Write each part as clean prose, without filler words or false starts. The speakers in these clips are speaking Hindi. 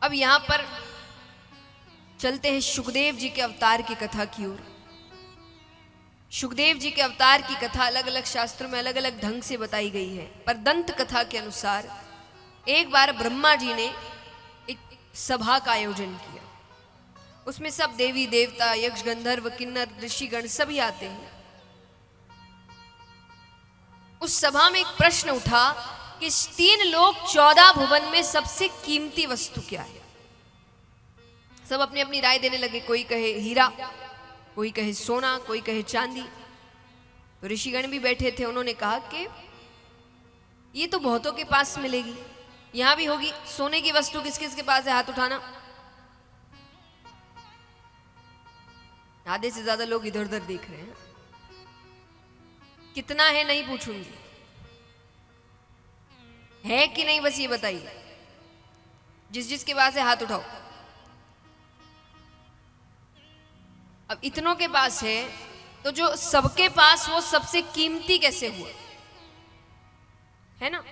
अब यहां पर चलते हैं सुखदेव जी के अवतार की कथा की ओर। सुखदेव जी के अवतार की कथा अलग अलग शास्त्रों में अलग अलग ढंग से बताई गई है, पर दंत कथा के अनुसार एक बार ब्रह्मा जी ने एक सभा का आयोजन किया। उसमें सब देवी देवता, यक्ष, गंधर्व, किन्नर, ऋषिगण सभी आते हैं। उस सभा में एक प्रश्न उठा कि 3 लोक 14 भुवन में सबसे कीमती वस्तु क्या है। सब अपनी अपनी राय देने लगे। कोई कहे हीरा, कोई कहे सोना, कोई कहे चांदी। तो ऋषिगण भी बैठे थे। उन्होंने कहा कि ये तो बहुतों के पास मिलेगी, यहां भी होगी। सोने की वस्तु किस किस के पास है, हाथ उठाना। आधे से ज्यादा लोग इधर उधर देख रहे हैं। कितना है नहीं पूछूंगी, है कि नहीं बस ये बताइए। जिस जिसके पास है हाथ उठाओ। अब इतनों के पास है तो जो सबके पास वो सबसे कीमती कैसे हुआ, है ना।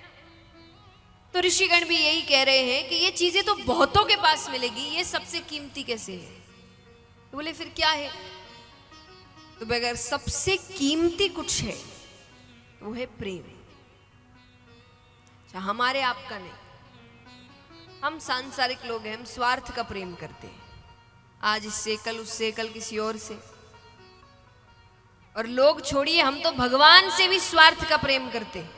तो ऋषिगण भी यही कह रहे हैं कि ये चीजें तो बहुतों के पास मिलेगी, ये सबसे कीमती कैसे है। तो बोले फिर क्या है। तो अगर सबसे कीमती कुछ है तो वो है प्रेम। अच्छा, हमारे आपका नहीं। हम सांसारिक लोग हैं, हम स्वार्थ का प्रेम करते हैं। आज इससे, कल उससे, कल किसी और से। और लोग छोड़िए, हम तो भगवान से भी स्वार्थ का प्रेम करते हैं।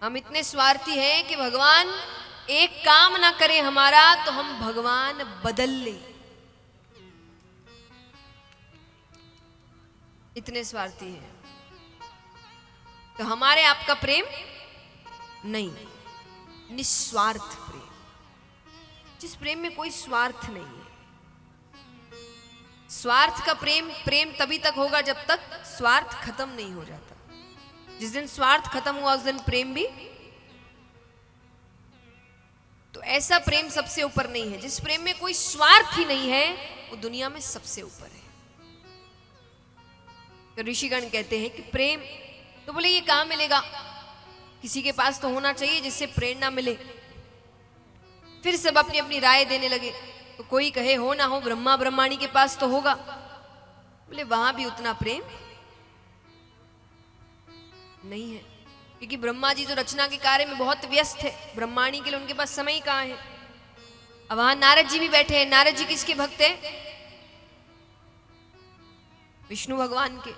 हम इतने स्वार्थी हैं कि भगवान एक काम ना करे हमारा तो हम भगवान बदल ले, इतने स्वार्थी हैं। तो हमारे आपका प्रेम नहीं, निस्वार्थ प्रेम, जिस प्रेम में कोई स्वार्थ नहीं है। स्वार्थ का प्रेम प्रेम तभी तक होगा जब तक स्वार्थ खत्म नहीं हो जाता। जिस दिन स्वार्थ खत्म हुआ उस दिन प्रेम भी। तो ऐसा प्रेम सबसे ऊपर नहीं है। जिस प्रेम में कोई स्वार्थ ही नहीं है वो दुनिया में सबसे ऊपर है। तो ऋषिगण कहते हैं कि प्रेम, तो बोले ये कहां मिलेगा, किसी के पास तो होना चाहिए जिससे प्रेरणा मिले। फिर सब अपनी अपनी राय देने लगे। तो कोई कहे हो ना हो, ब्रह्मा ब्रह्माणी के पास तो होगा। बोले वहां भी उतना प्रेम नहीं है, क्योंकि ब्रह्मा जी तो रचना के कार्य में बहुत व्यस्त है। ब्रह्माणी के लिए उनके पास समय कहां है। अब वहां नारद जी भी बैठे हैं। नारद जी किसके भक्त हैं, विष्णु भगवान के।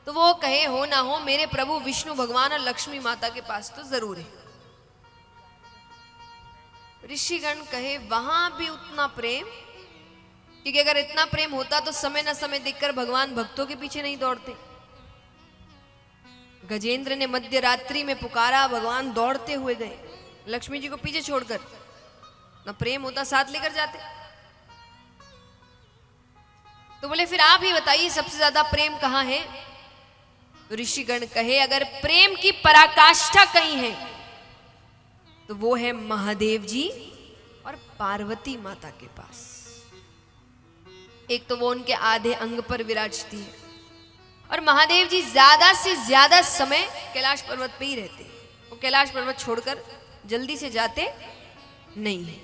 तो वो कहे हो ना हो, मेरे प्रभु विष्णु भगवान और लक्ष्मी माता के पास तो जरूर है। ऋषिगण कहे वहां भी उतना प्रेम, क्योंकि अगर इतना प्रेम होता तो समय न समय देखकर भगवान भक्तों के पीछे नहीं दौड़ते। गजेंद्र ने मध्य रात्रि में पुकारा, भगवान दौड़ते हुए गए। लक्ष्मी जी को पीछे छोड़कर। न प्रेम होता साथ लेकर जाते। तो बोले फिर आप ही बताइए सबसे ज्यादा प्रेम कहां है। तो ऋषिगण कहे अगर प्रेम की पराकाष्ठा कहीं है तो वो है महादेव जी और पार्वती माता के पास। एक तो वो उनके आधे अंग पर विराजती है, और महादेव जी ज्यादा से ज्यादा समय कैलाश पर्वत पे ही रहते हैं। वो कैलाश पर्वत छोड़कर जल्दी से जाते नहीं है।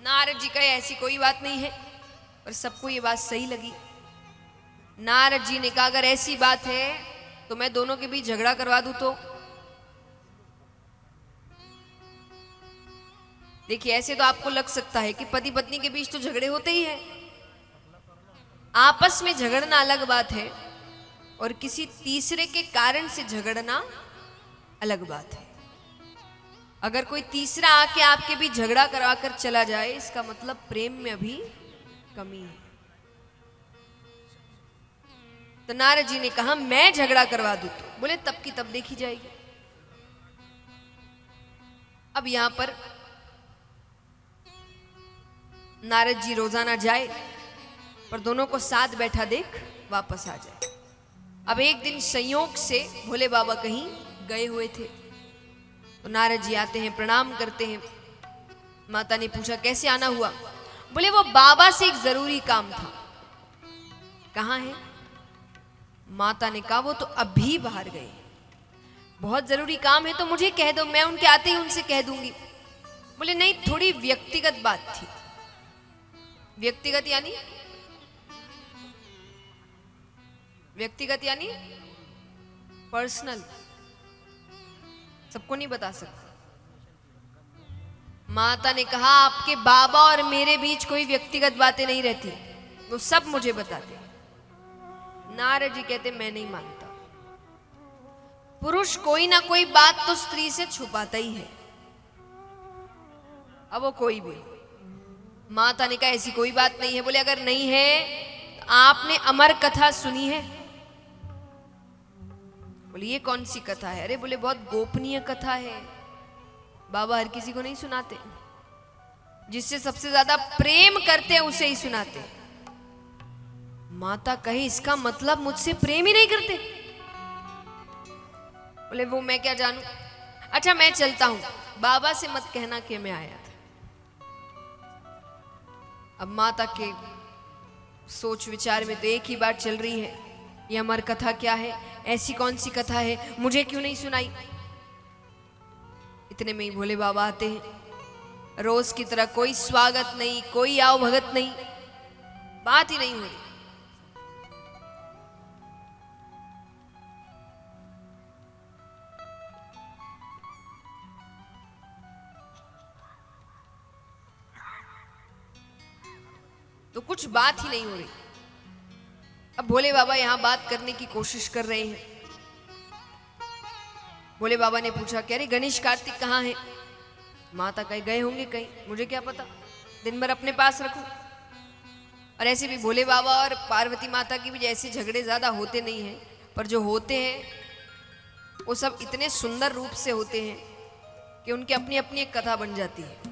नारद जी कहे ऐसी कोई बात नहीं है, और सबको ये बात सही लगी। नारद जी ने कहा अगर ऐसी बात है तो मैं दोनों के बीच झगड़ा करवा दूं। तो देखिए, ऐसे तो आपको लग सकता है कि पति पत्नी के बीच तो झगड़े होते ही हैं। आपस में झगड़ना अलग बात है, और किसी तीसरे के कारण से झगड़ना अलग बात है। अगर कोई तीसरा आके आपके बीच झगड़ा करवा कर चला जाए, इसका मतलब प्रेम में अभी कमी है। तो नारद जी ने कहा मैं झगड़ा करवा दूं। तो बोले तब की तब देखी जाएगी। अब यहां पर नारद जी रोजाना जाए, पर दोनों को साथ बैठा देख वापस आ जाए। अब एक दिन संयोग से भोले बाबा कहीं गए हुए थे। तो नारद जी आते हैं, प्रणाम करते हैं। माता ने पूछा कैसे आना हुआ। बोले वो बाबा से एक जरूरी काम था। कहाँ है। माता ने कहा वो तो अभी बाहर गए, बहुत जरूरी काम है तो मुझे कह दो, मैं उनके आते ही उनसे कह दूंगी। बोले नहीं, थोड़ी व्यक्तिगत बात थी। व्यक्तिगत यानी? व्यक्तिगत यानी पर्सनल, सबको नहीं बता सकता। माता ने कहा आपके बाबा और मेरे बीच कोई व्यक्तिगत बातें नहीं रहती, वो सब मुझे बताते। नारद जी कहते मैं नहीं मानता, पुरुष कोई ना कोई बात तो स्त्री से छुपाता ही है, अब वो कोई भी। माता ने कहा ऐसी कोई बात नहीं है। बोले अगर नहीं है तो आपने अमर कथा सुनी है? बोले ये कौन सी कथा है? अरे बोले बहुत गोपनीय कथा है, बाबा हर किसी को नहीं सुनाते, जिससे सबसे ज्यादा प्रेम करते हैं उसे ही सुनाते। माता कहे इसका मतलब मुझसे प्रेम ही नहीं करते? बोले वो मैं क्या जानूं, अच्छा मैं चलता हूं, बाबा से मत कहना कि मैं आया था। अब माता के सोच विचार में तो एक ही बात चल रही है, ये अमर कथा क्या है, ऐसी कौन सी कथा है, मुझे क्यों नहीं सुनाई। इतने में ही भोले बाबा आते हैं, रोज की तरह कोई स्वागत नहीं, कोई आओ भगत नहीं, बात ही नहीं हो रही। तो कुछ बात ही नहीं हो रही। अब भोले बाबा यहां बात करने की कोशिश कर रहे हैं। भोले बाबा ने पूछा कि अरे गणेश कार्तिक कहाँ हैं? माता कहे गए होंगे कहीं, मुझे क्या पता, दिन भर अपने पास रखूं। और ऐसे भी भोले बाबा और पार्वती माता की भी जैसे झगड़े ज्यादा होते नहीं हैं, पर जो होते हैं वो सब इतने सुंदर रूप से होते हैं कि उनकी अपनी अपनी एक कथा बन जाती है।